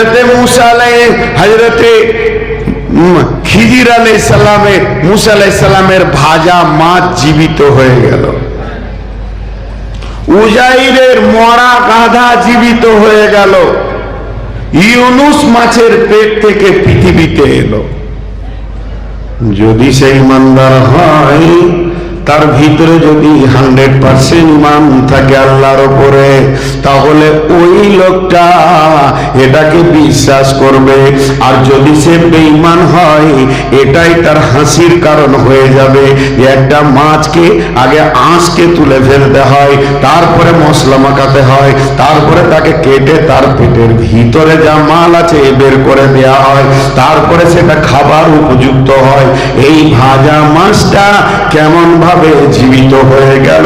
হযরতে মুসা হযরতে খিজির আলাইহিস সালামের মুসা আলাইহিস সালামের ভাজা মাছ জীবিত হয়ে গেল। উজাইরের মরা গাধা জীবিত হয়ে গেল। ইউনুস মাছের পেট থেকে পৃথিবীতে এলো। যদি সে ইমানদার হয়, তার ভিতরে যদি 100% ইমান থাকে আল্লাহর উপরে, তাহলে ওই লোকটা এটাকে বিশ্বাস করবে। আর যদি সে বেঈমান হয়, এটাই তার হাসির কারণ হয়ে যাবে। একটা মাছকে আগে আঁশকে তুলে ফেলতে হয়, তারপরে মশলা মাখাতে হয়, তারপরে তাকে কেটে তার পেটের ভিতরে যা মাল আছে বের করে দেয়া হয়, তারপরে সেটা খাবার উপযুক্ত হয়। এই ভাজা মাছটা কেমন ভাবে জীবিত হয়ে গেল,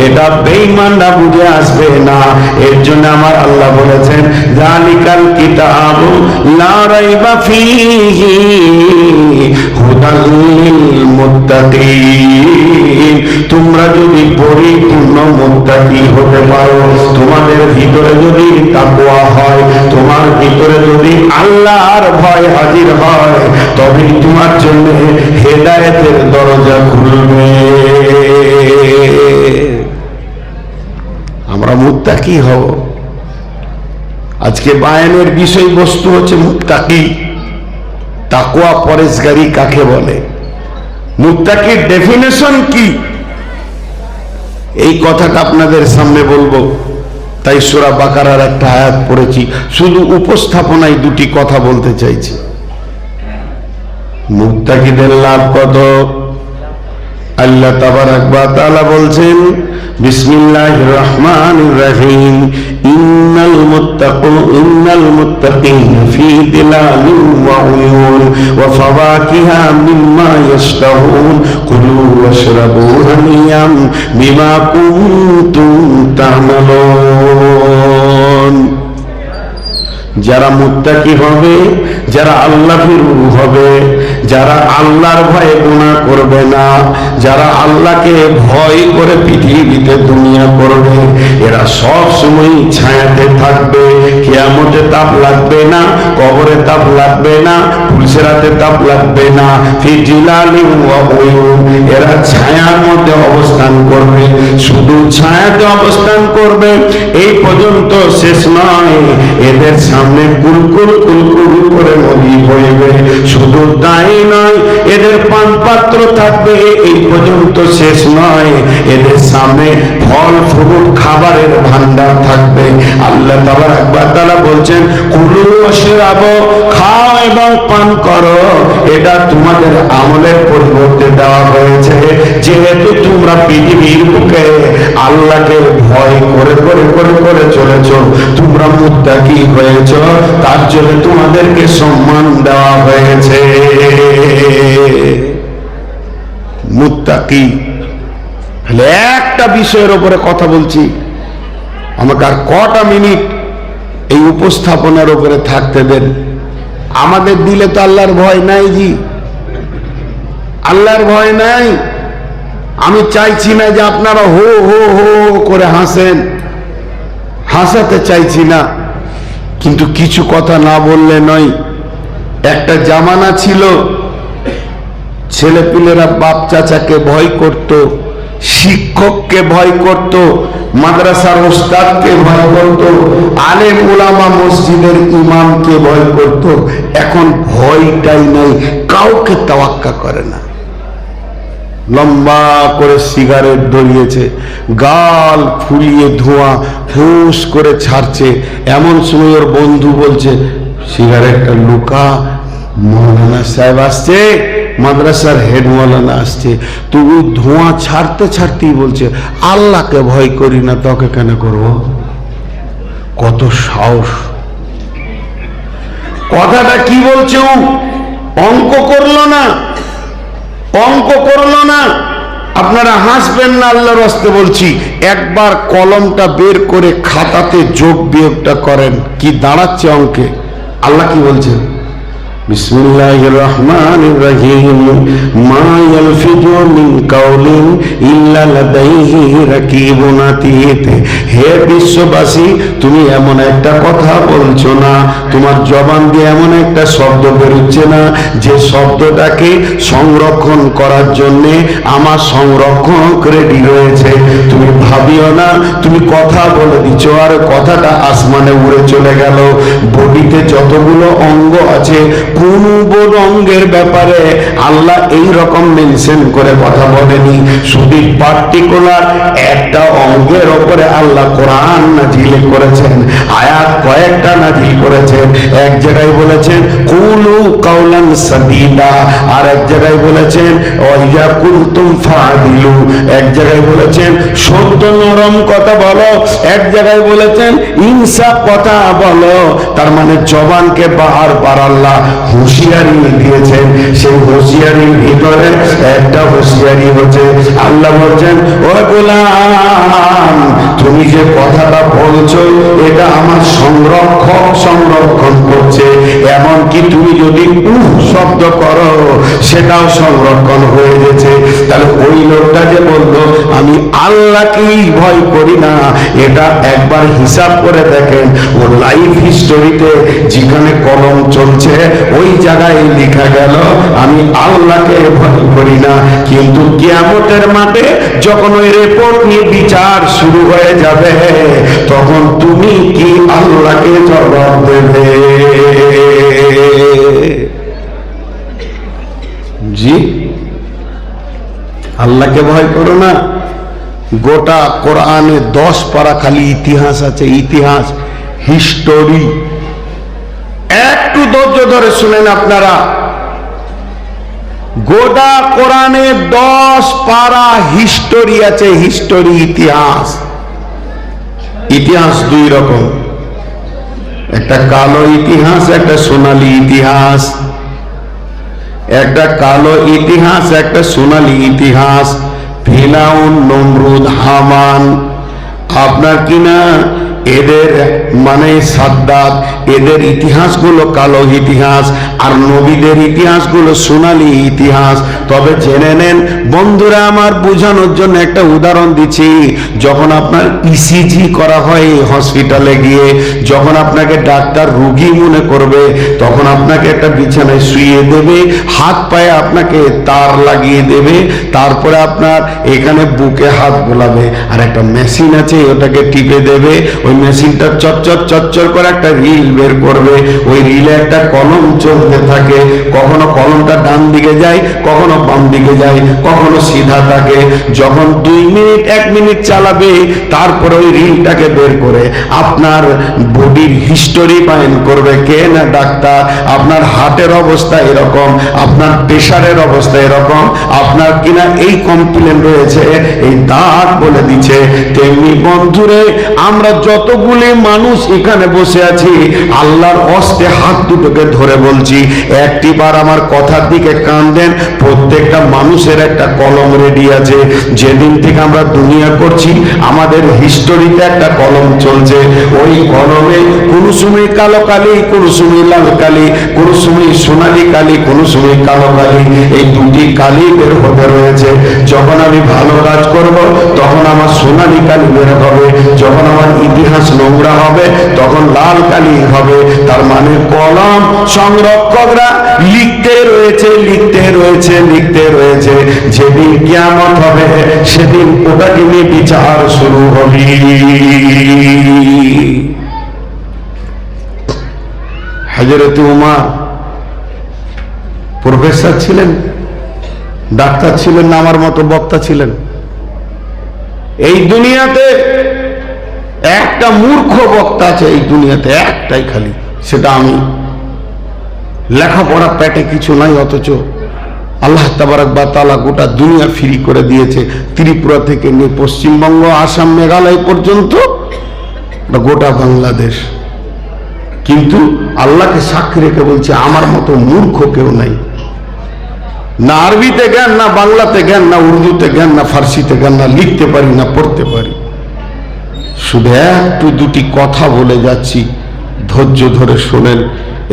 এটা বেঈমানরা বুঝে আসবে না। এর জন্য আমার আল্লাহ বলেছেন, যালিকাল কিতাবু লা রাইবা ফীহি হুদাল লিল মুত্তাকিন। তোমরা যদি পরিপূর্ণ মুত্তাকি হতে পারো, তোমাদের ভিতরে যদি তাকওয়া হয়, তোমার ভিতরে যদি আল্লাহর ভয় হাজির হয়, তবেই তোমার জন্য হেদায়েতের দরজা খুলবে। আমরা মুত্তাকি হব। আজকে বায়ানের বিষয়বস্তু হচ্ছে মুত্তাকি। তাকওয়া পরেশগারি কাকে বলে, মুত্তাকির ডেফিনেশন কি, এই কথাটা আপনাদের সামনে বলবো। তাই সূরা বাকারার একটা আয়াত পড়েছি, শুধু উপস্থাপনায় দুটি কথা বলতে চাইছি। মুত্তাকিদের লাভ কত? আল্লাহ তাবারাক ওয়া তাআলা বলছেন, বিসমিল্লাহির রহমানির রহিম, ইন্নাল মুত্তাকিনা ফী দিলালিন ওয়া উয়ুন ওয়া ফাওয়াকিহা মিম্মা ইয়াশতাহুন কুলু ওয়াশরাবু হানিয়াম বিমা কুনতুম তা'মালুন। যারা মুত্তাকি হবে, যারা আল্লাহ ভীরু হবে, যারা আল্লাহর ভয়ে গুনাহ করবে না, যারা আল্লাহকে ভয় করে পৃথিবীতে দুনিয়া করবে, এরা সব সময় ছায়াতে থাকবে। কিয়ামতে তাপ লাগবে না, কবরে তাপ লাগবে না, পুলসিরাতে তাপ লাগবে না। ফি জিলালিন ওয়া উয়ুন, এরা ছায়ার মধ্যে অবস্থান করবে, শুধু ছায়াতে অবস্থান করবে। এই পর্যন্ত শেষ নয়, এদের সামনে কুলকুল কুলকুল করে নদী বইবে। শুধু তাই নয়, এদের পান পাত্র থাকবে, এই পর্যন্ত শেষ নয়, এদের সামনে ফল ফ্রুট খাবারের ভান্ডার থাকবে। আল্লাহ তাবারাক ওয়া তাআলা বলছেন, কুলু ওয়াশরাবু, খাও এবং পান করো, এটা তোমাদের আমলের পরিবর্তে দেওয়া হয়েছে। যেহেতু তোমরা পৃথিবীর বুকে আল্লাহকে ভয় করে করে করে করে চলেছো, তোমরা মুত্তাকি হয়েছো, তার জন্য তোমাদেরকে সম্মান দেওয়া হয়েছে। মুত্তাকি। একটা বিষয়ের উপরে কথা বলছি, আমাকে আর কটা মিনিট এই উপস্থাপনার উপরে থাকতে দেন। আমাদের দিলে তো আল্লাহর ভয় নাই জি, আল্লাহর ভয় নাই। আমি চাইছি না যে আপনারা হো হো হো করে হাসেন, হাসাতে চাইছি না, কিন্তু কিছু কথা না বললে নয়। একটা জামানা ছিল, ছেলেপিলেরা বাপ চাচাকে ভয় করত, শিক্ষককে ভয় করত, মাদ্রাসার ওস্তাদকে ভয় করত, আলেম উলামা মসজিদের ইমামকে ভয় করত। এখন ভয়টাই নাই, কাউকে তাওয়াক্কা করে না। লম্বা করে সিগারেট ধরিয়েছে, গাল ফুলিয়ে ধোঁয়া ফুস করে ছাড়ছে। এমন সময় ওর বন্ধু বলছে, সিগারেটটা লুকা, মৌলানা সাহেব আসছে, মাদ্রাসার হেড মৌলানা আসছে। তবু ধোঁয়া ছাড়তে ছাড়তেই বলছে, আল্লাহকে ভয় করি না, তোকে কেন করবো? কত সাহস! কথাটা কি বলছে? অঙ্ক করলো না, অঙ্ক করলো না। আপনারা হাসবেন না, আল্লাহর রাস্তে বলছি। একবার কলমটা বের করে খাতাতে যোগ বিয়োগটা করেন, কি দাঁড়াচ্ছে অঙ্কে? আল্লাহ কি বলছেন? বিসমিল্লাহির রহমানির রহিম। মা ইয়ালফিজু মিন কাউলিন ইল্লা লাদাইহি রাকিবুন আতীদ। হে বিশ্ববাসী, তুমি এমন একটা কথা বলছো না, তোমার জবান দিয়ে এমন একটা শব্দ বেরোচ্ছে না যে শব্দটাকে সংরক্ষণ করার জন্য আমার সংরক্ষক রেডি রয়েছে। তুমি ভাবিও না তুমি কথা বলে দিচ্ছ আর কথাটা আসমানে উড়ে চলে গেল। বডিতে যতগুলো অঙ্গ আছে কোন অঙ্গের ব্যাপারে আল্লাহ এই রকম মেনশন করে কথা বলেনি। শুধু পার্টিকুলার একটা অঙ্গের ওপরে আল্লাহ কোরআন নাজিল করেছেন, আয়াত কয়েকটা নাজিল করেছেন। এক জায়গায় বলেছেন কুলু কাউলান সাদীদা, আর এক জায়গায় বলেছেন ওয়া কুনতুম ফাদিলু, এক জায়গায় বলেছেন সত্য নরম কথা বলো, এক জায়গায় বলেছেন ইনসাফ কথা বলো। তার মানে জবানকে বারবার আল্লাহ হুঁশিয়ারি দিয়েছেন। সেই হুঁশিয়ারির ভিতরে একটা হুঁশিয়ারি হচ্ছে আল্লাহ বলছেন ও গোলাম, তুমি যে কথাটা বলছো এটা আমার সংরক্ষণ করছে। এমনকি তুমি যদি শব্দ করো সেটাও সংরক্ষণ হয়ে গেছে। তাহলে ওই লোকটা যে বললো আমি আল্লাহকেই ভয় করি না, এটা একবার হিসাব করে দেখেন ওর লাইফ হিস্টোরিতে যেখানে কলম চলছে ওই জায়গায় লেখা গেল আমি আল্লাহকে ভয় করি না। কিন্তু কিয়ামতের মাঠে যখন ওই রিপোর্ট নিয়ে বিচার শুরু হয়ে যাবে তখন তুমি কি আল্লাহকে জবাব দেবে? জি, আল্লাহকে ভয় করো না। গোটা কোরআনে 10 পারা খালি ইতিহাস আছে, ইতিহাস, হিস্টোরি। একটু ধৈর্য ধরে শুনেন আপনারা, গোটা কোরআনে 10 পারা হিস্টোরি আছে, হিস্টোরি, ইতিহাস। ইতিহাস দুই রকম, একটা কালো ইতিহাস, একটা সোনালী ইতিহাস। একটা কালো ইতিহাস, একটা সোনালী ইতিহাস। ফিরাউন, নমরুদ, হামান, আপনার কিনা এদের মানে সাদ্দাত, এদের ইতিহাসগুলো কালো ইতিহাস, আর নবীদের ইতিহাসগুলো সোনালী ইতিহাস। তবে জেনে নেন বন্ধুরা, আমার বোঝানোর জন্য একটা উদাহরণ দিচ্ছি। যখন আপনার ইসিজি করা হয় হসপিটালে গিয়ে, যখন আপনাকে ডাক্তার রোগী মনে করবে তখন আপনাকে একটা বিছানায় শুইয়ে দেবে, হাত পায়ে আপনাকে তার লাগিয়ে দেবে, তারপরে আপনার এখানে বুকে হাত বোলাবে, আর একটা মেশিন আছে ওটাকে টিপে দেবে। ওই মেশিনটা চচ্চর চচ্চর করে একটা রিল বের করবে, ওই রিলে একটা কলম চলতে থাকে, কখনো কলমটা ডান দিকে যায়, কখনো বাম দিকে যায়, কখনো সিধা থাকে। যখন 2 মিনিট 1 মিনিট চালাবে তারপরে ওই রিলটাকে বের করে আপনার বডির হিস্টোরি বাইন করবে। কে না ডাক্তার, আপনার হার্টের অবস্থা এরকম, আপনার প্রেশারের অবস্থা এরকম, আপনার কিনা এই কমপ্লেন রয়েছে, এই দাঁত বলে দিচ্ছে। তেমনি বন্ধুরে আমরা যতগুলি মানুষ এখানে বসে আছি আল্লাহর হস্তে হাত দুটোকে ধরে বলছি একটিবার আমার কথার দিকে কান দেন। প্রত্যেকটা মানুষের একটা কলম রেডি আছে। যেদিন থেকে আমরা দুনিয়া করছি আমাদের হিস্টোরিতে একটা কলম চলছে। ওই কলমে কোনো সময় কালো কালি, কোনো সময় লাল কালি, কোনো সময় সোনালী কালি, কোনো সময় কালো কালি, এই দুটি কালি বের হতে রয়েছে। যখন আমি ভালো কাজ করব তখন আমার সোনালী কালি বের হবে, যখন আমার ইতিহাস নোংরা হবে তখন লাল কালি হবে। তার মানে কলম সংরক্ষকরা লিখতে রয়েছে, লিখতে রয়েছে, লিখতে রয়েছে। যেদিন কিয়ামত হবে সেদিন ওটাকে নিয়ে বিচার শুরু হবে। হযরত উমর প্রফেসর ছিলেন, ডাক্তার ছিলেন না, আমার মতো বক্তা ছিলেন। এই দুনিয়াতে একটা মূর্খ বক্তা আছে, এই দুনিয়াতে একটাই খালি, সেটা আমি। লেখাপড়া পেটে কিছু নাই, অথচ আল্লাহ তাবারক ওয়া তাআলা গোটা দুনিয়া ফ্রি করে দিয়েছে। ত্রিপুরা থেকে নিয়ে পশ্চিমবঙ্গ, আসাম, মেঘালয় পর্যন্ত গোটা বাংলাদেশ। কিন্তু আল্লাহকে সাক্ষী রেখে বলছে আমার মতো মূর্খ কেউ নাই। না আরবিতে জ্ঞান, না বাংলাতে জ্ঞান, না উর্দুতে জ্ঞান, না ফার্সিতে জ্ঞান, না লিখতে পারি, না পড়তে পারি। শুধু একটু দুটি কথা বলে যাচ্ছি, ধৈর্য ধরে শোনেন।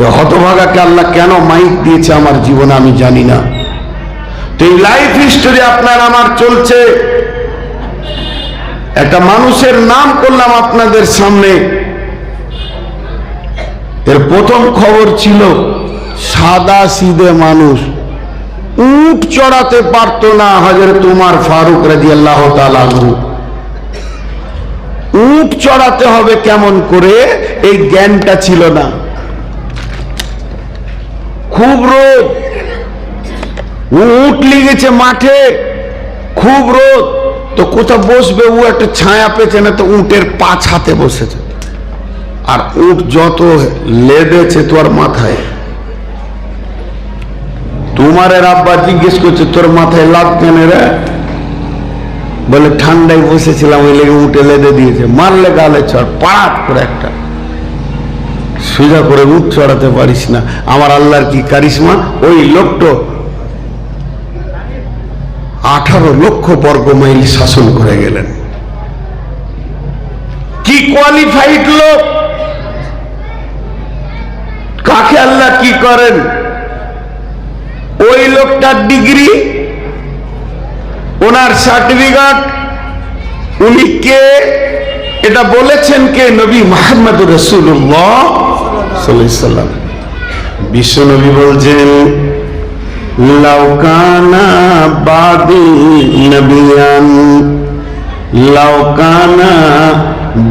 এ হতভাগাকে আল্লাহ কেন মাইক দিয়েছে আমার জীবনে আমি জানি না। তো এই লাইফ হিস্টোরি আপনার আমার চলছে। একটা মানুষের নাম করলাম আপনাদের সামনে। এর প্রথম খবর ছিল সাদা সিধে মানুষ, উট চড়াতে পারতো না হযরত উমর ফারুক রাদিয়াল্লাহু তাআলা আনহু। উট চড়াতে হবে কেমন করে এই জ্ঞানটা ছিল না। খুব রোদ, উট লেগেছে মাঠে, খুব রোদ, তো কোথাও বসবে, ও একটা ছায়া পেয়েছে না, তো উটের পাঁচ হাতে বসেছে। আর উট যত লেদেছে তোর মাথায়। তোমার আব্বা জিজ্ঞেস করছে তোর মাথায় লাভ কেন রে? বলে ঠান্ডায় বসেছিলাম ওই লেগে উঠে লেদে দিয়েছে। মারলে গালে চড়, পাড়াত করে একটা সোজা করে উঠ চড়াতে পারিস না। আমার আল্লাহর কি কারিশমা! ওই লোকটা 18 লক্ষ বর্গ মাইল শাসন করে গেলেন। কি কোয়ালিফাইড লোক! কাকে আল্লাহ কি করেন! ওই লোকটার ডিগ্রি, ওনার সার্টিফিকেট, উনি কে এটা বলেছেন কে? নবী মুহাম্মদ রাসূলুল্লাহ সাল্লাল্লাহু আলাইহি সাল্লাম। বিশ্ব নবী বলছেন লাউ কানা বাদি নবিয়ান, লাউ কানা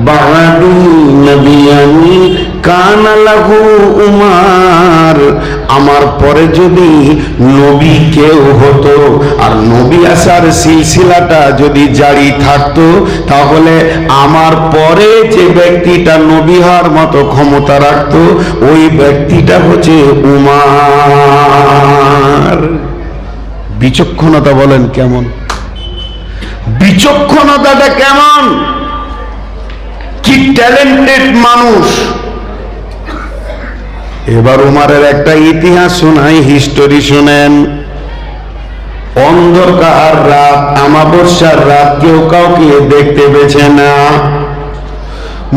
বাদি নবিয়ান কানা লাহু উমার। আমার পরে যদি নবী কেউ হতো আর নবী আসার সিলসিলাটা যদি জারি থাকতো, তাহলে আমার পরে যে ব্যক্তিটা নবী হওয়ার মতো ক্ষমতা রাখতো ওই ব্যক্তিটা হচ্ছে উমার। বিচক্ষণতা বলেন কেমন! বিচক্ষণতাটা কেমন! কি ট্যালেন্টেড মানুষ! এবার উমারের একটা ইতিহাস শোনাই, হিস্টোরি শোনেন। অন্ধকার রাত, অমাবস্যার রাত, কেউ কাউকে দেখতে পেছে না।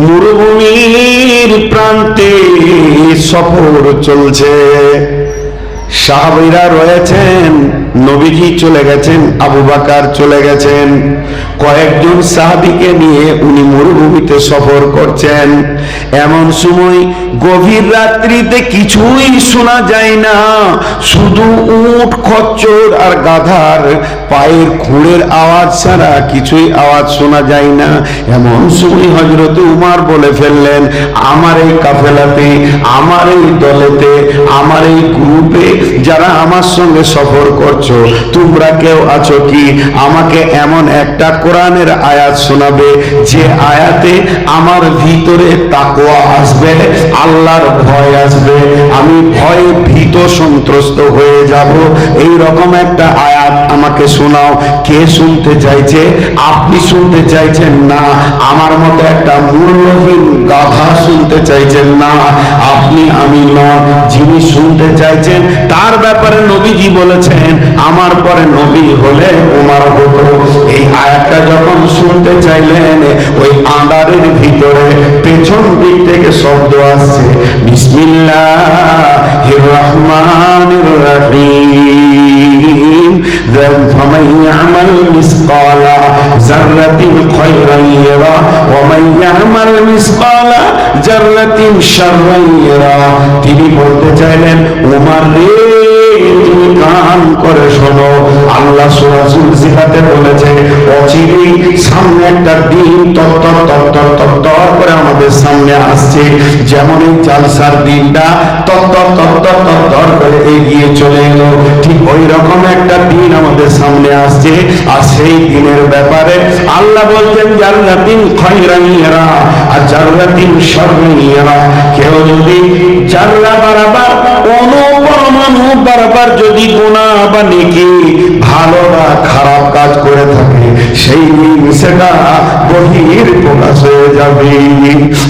মরুভূমির প্রান্তে সফর চলছে। সাহাবীরা রয়েছেন, নবীজি চলে গেছেন, আবু বকর চলে গেছেন, কয়েকজন সাহাবীকে নিয়ে উনি মরুভূমিতে সফর করছেন। এমন সময় গভীর রাত্রিতে কিছুই শোনা যায় না, শুধু উট, খচ্চর আর গাধার পায়ের খুঁড়ের আওয়াজ ছাড়া কিছুই আওয়াজ শোনা যায় না। এমন সময় হযরত উমর বলে ফেললেন, আমার এই কাফেলাতে, আমার এই দলেতে, আমার এই গ্রুপে যারা আমার সঙ্গে সফর করছো, তোমরা কেউ আছো কি আমাকে এমন একটা কোরআনের আয়াত শোনাবে যে আয়াতে আমার ভিতরে তাকওয়া আসবে, আল্লাহর ভয় আসবে, আমি ভয়ে ভীত সন্ত্রস্ত হয়ে যাব। এই রকম একটা আয়াত আমাকে শোনাও। কে শুনতে চাইছে? আপনি শুনতে চাইছেন না, আমার মতো একটা মূল্যহীন গাধা শুনতে চাইছেন না, আপনি আমি নন। যিনি শুনতে চাইছেন তার ব্যাপারে নবীজি বলেছেন আমার পরে নবী হলে উমর হতো। এই আয়াতটা যখন শুনতে চাইলেন, ওই আঁধারের ভিতরে পেছন দিক থেকে শব্দ আসছে, বিসমিল্লাহির রহমানির রহিম, ফামান ইয়ামাল মিসকালা যাররাতিন খায়রান ইয়ারা ওয়া মান ইয়ামাল মিসকালা যাররাতিন শাররান ইয়ারা। তিনি বলতে চাইলেন, উমর রে তুমি কান করে শোনো, আল্লাহ সূরা যুলজিলাতে বলেছে অচিরেই সামনে একটা দিন তত্তর তত্তর তত্তর করে আমাদের সামনে আসছে। যেমন এই জালসার দিনটা তত্তর তত্তর তত্তর করে এগিয়ে চলে এলো, ঠিক ওই রকম একটা দিন আমাদের সামনে আসছে। আর সেই দিনের ব্যাপারে আল্লাহ বলতেন জাররাতিন খায়রান ইয়ারা আর জাররাতিন শাররান ইয়ারা। কেউ যদি জাররা বারাবার অনুপরমাণু বারবার যদি গুনাহ বা নেকি, ভালো বা খারাপ কাজ করে থাকে, সেই দিন সেটা বহির প্রকাশ হয়ে যাবে।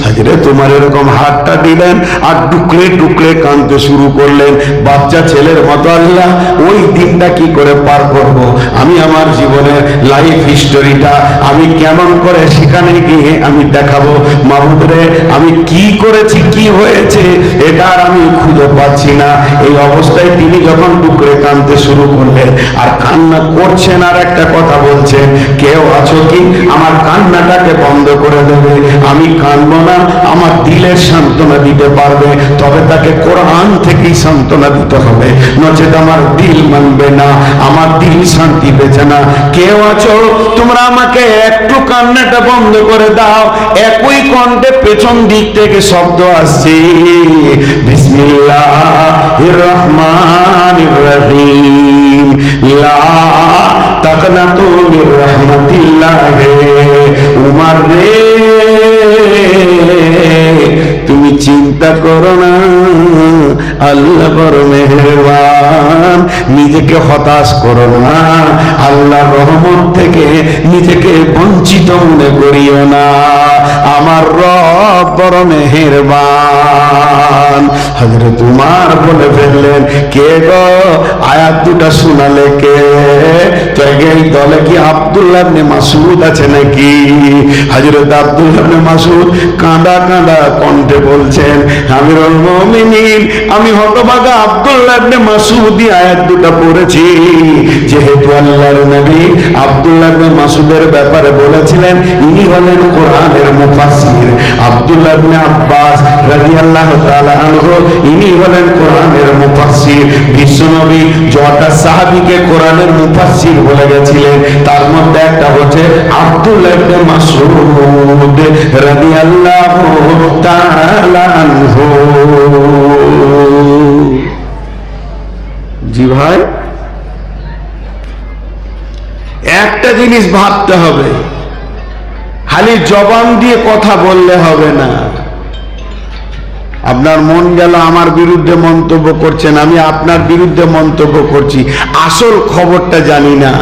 হযরত তোমার এরকম হাতটা দিলেন আর টুকরে টুকরে কাঁদতে শুরু করলেন বাচ্চা ছেলের মতো। আল্লাহ, ওই দিনটা কি করে পার করব? আমি আমার জীবনের লাইফ হিস্টোরিটা আমি কেমন করে সেখানে গিয়ে আমি দেখাবো? মাবুদ রে, আমি কি করেছি, কি হয়েছে, এটা আর আমি খুঁজে পাচ্ছি না। এই অবস্থায় তিনি যখন টুকরে কাঁদতে শুরু করলেন আর কান্না করছেন আর একটা কথা বলছেন, কেউ আছো কি আমার কান্নাটাকে বন্ধ করে দেবে? আমি কাঁদবো না, আমার দিলের সান্ত্বনা দিতে পারবে, তবে তাকে কোরআন থেকেই সান্ত্বনা দিতে হবে, নচেত আমার দিল মানবে না, আমার দিল শান্তি পেছে না। কেউ আছো তোমরা আমাকে একটু কান্নাটা বন্ধ করে দাও। একই কণ্ঠে পেছন দিক থেকে শব্দ আসছে, বিসমিল্লাহির রহমানির রহিম, লা তাকনাতু মির রাহমাতিল্লাহ। উমর রে, তুমি চিন্তা করো না, আল্লাহ বড় মেহেরবান। নিজেকে হতাশ করো না, আল্লাহর রহমত থেকে নিজেকে বঞ্চিত মনে করিও না, আমার রব বড় মেহেরবান। হযরত উমর বলে ফেললেন, কে গো আয়াত দুটা শোনালে কে? তো এই দলে কি আব্দুল্লাহ ইবনে মাসউদ আছে নাকি? হযরত আব্দুল্লাহ ইবনে মাসউদ কাঁদা কাঁদা কণ্ঠে বলছেন, আমিরুল মুমিনিন, আমি হতভাগা আব্দুল্লাহ ইবনে মাসউদই আয়াত দুটো পড়েছি। যেহেতু আল্লাহর নবী আব্দুল্লাহ ইবনে মাসউদের ব্যাপারে বলেছিলেন ইনি হলেন কোরআনের মুফাসসির, আব্দুল্লাহ ইবনে আব্বাস রাদিয়াল্লাহু তাআলা আনহু ইনি হলেন কোরআনের মুফাসসির। বিশ্বনবী যটা সাহাবীকে কোরআনের মুফাসসির বলে গেছিলেন তার মধ্যে একটা হচ্ছে আব্দুল্লাহ ইবনে মাসউদ রাদিয়াল্লাহু তাআলা আনহু। জি ভাই, একটা জিনিস ভাবতে হবে, খালি জবান দিয়ে কথা বললে হবে না। আপনার মন গেল আমার বিরুদ্ধে মন্তব্য করছেন, আমি আপনার বিরুদ্ধে মন্তব্য করছি, আসল খবরটা জানি না।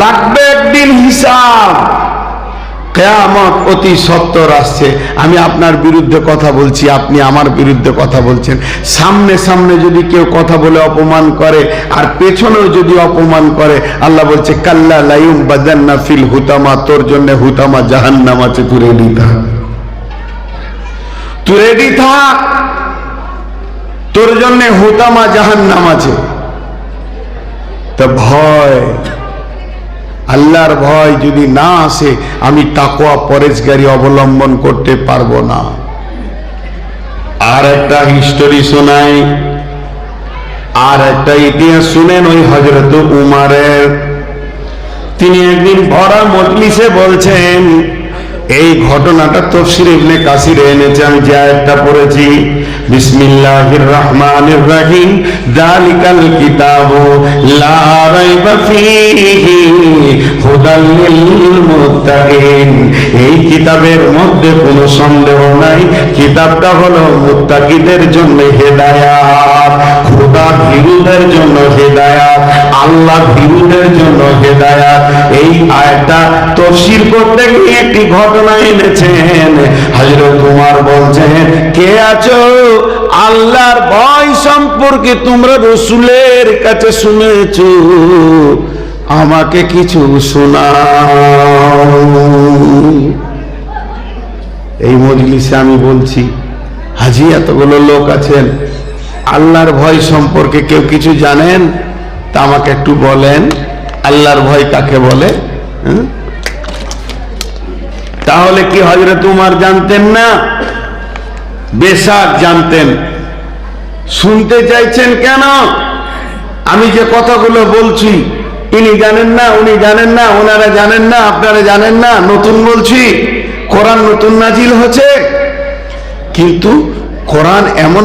লাগবে একদিন হিসাব, কিয়ামত অতি সত্বর আসছে। আমি আপনার বিরুদ্ধে কথা বলছি, আপনি আমার বিরুদ্ধে কথা বলছেন। সামনে সামনে যদি কেউ কথা বলে অপমান করে আর পেছনেও যদি অপমান করে, আল্লাহ বলছে কাল্লা লায়ুমবাদান্না ফিল হুতামা, তোর জন্য হুতামা জাহান্নাম আছে, তুই রেডি থাক, তুই রেডি থাক, তোর জন্য হুতামা জাহান্নাম আছে। তা ভয়, আল্লাহর ভয় যদি না আসে আমি তাকওয়া পরেজগারি অবলম্বন করতে পারবো না। আর একটা হিস্টোরি শোনাই, আর একটা ইতিহাস শুনেন ওই হযরত উমরের। তিনি একদিন ভরা মজলিসে বলছেন, এই ঘটনাটা তাফসীর ইবনে কাসির এনেছে, আমি যে আয়াতটা পড়েছি, বিসমিল্লাহির রহমানির রহিম, যালিকাল কিতাবু লা রাইবা ফীহি হুদাল লিল মুত্তাকিন। এই কিতাবের মধ্যে কোনো সন্দেহ নাই, কিতাবটা হলো মুত্তাকিদের জন্য হেদায়াত, খোদা ভীরুদের জন্য হেদায়াত, আল্লাহ ভীরুদের জন্য হেদায়াত। এই আয়াতটা তাফসীর করতে গিয়ে একটি ঘটনা এনেছেন। হযরত উমর বলছেন, কে আছো আল্লাহর ভয় সম্পর্কে তোমরা রাসূলের কাছে শুনেছো, আমাকে কিছু শোনাও। এই মজলিসে আমি বলছি, হাজি এতগুলো লোক আছেন, আল্লাহর ভয় সম্পর্কে কেউ কিছু জানেন? তা আমাকে একটু বলেন, আল্লাহর ভয় কাকে বলে? তাহলে কি হযরত উমর জানতেন না? বেশক জানতেন। শুনতে চাইছেন কেন? আমি যে কথাগুলো বলছি ইনি জানেন না, উনি জানেন না, ওনারা জানেন না, আপনারা জানেন না। নতুন বলছি, কোরআন নতুন নাজিল হচ্ছে, কিন্তু কোরআন এমন